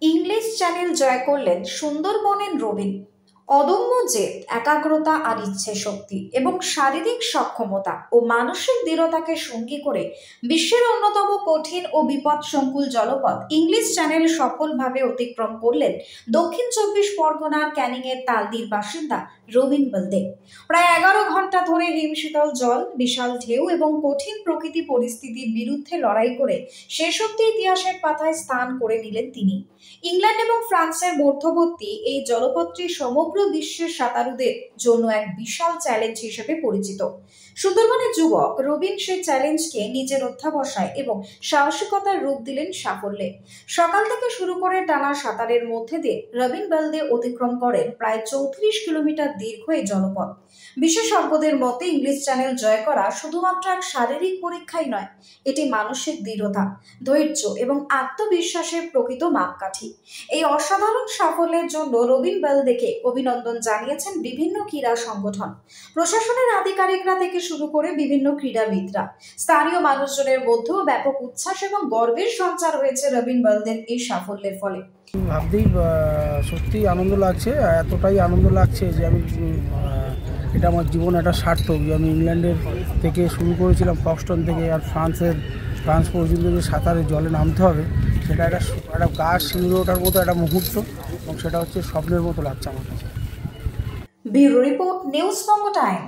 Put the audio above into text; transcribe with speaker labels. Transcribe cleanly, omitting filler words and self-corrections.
Speaker 1: English channel জয় করলেন সুন্দরবনের রবিন। অদম্য জেদ, একাগ্রতা আর ইচ্ছে শক্তি এবং শারীরিক সক্ষমতা ও মানসিক দৃঢ়তাকে সঙ্গী করে বিশ্বের অন্যতম কঠিন ও বিপদসংকুল জলপথ ইংলিশ চ্যানেল সফলভাবে অতিক্রম করলেন দক্ষিণ 24 পরগনার ক্যানিংয়ের তালদির বাসিন্দা রবিন বলদেব। প্রায় 11 ঘন্টা ধরে হিমশীতল জল, বিশাল ঢেউ এবং কঠিন প্রকৃতি পরিস্থিতির বিরুদ্ধে লড়াই করে শেষ অবধি ইতিহাসের পাতায় স্থান করে নিলেন তিনি। ইংল্যান্ড এবং ফ্রান্সের মধ্যবর্তী এই জলপথটি সমগ্র বিশ্বের সাঁতারুদের জন্য এক বিশাল চ্যালেঞ্জ হিসেবে পরিচিত। সুন্দরবনের যুবক রবিন সেই চ্যালেঞ্জকে নিজের অধ্যাবসায় এবং সাহসিকতার রূপ দিলেন সাফল্যে। সকাল থেকে শুরু করে টানা সাঁতারের মধ্যে দিয়ে রবিন বলদে অতিক্রম করেন প্রায় 34 কিলোমিটার দীর্ঘ এই জলপথ। বিশেষজ্ঞদের মতে ইংলিশ চ্যানেল জয় করা শুধুমাত্র এক শারীরিক পরীক্ষাই নয়, এটি মানসিক দৃঢ়তা, ধৈর্য এবং আত্মবিশ্বাসের প্রকৃত মাপকাঠি। এই অসাধারণ সাফল্যের জন্য রবিন বলদেকে অভিনন্দন জানিয়েছেন বিভিন্ন ক্রীড়া সংগঠন, প্রশাসনের আধিকারিকরা থেকে শুরু করে বিভিন্ন ক্রীড়াবিদরা। স্থানীয় মানুষজনের মধ্যেও ব্যাপক উচ্ছ্বাস এবং গর্বের সঞ্চার হয়েছে রবিন বলদের এই সাফল্যের ফলে।
Speaker 2: ভাবতেই সত্যি আনন্দ লাগছে, এতটাই আনন্দ লাগছে যে আমি এটা আমার জীবন একটা সার্থক যে আমি ইংল্যান্ডের থেকে শুরু করেছিলাম ফক্সটন থেকে, আর ফ্রান্স পর্যন্ত যে সাঁতারে জলে নামতে হবে সেটা একটা গা শিউরে ওঠার মতো একটা মুহূর্ত, এবং সেটা হচ্ছে স্বপ্নের মতো লাগছে আমার কাছে।
Speaker 1: ব্যুরো রিপোর্ট, নিউজ বঙ্গ টাইম।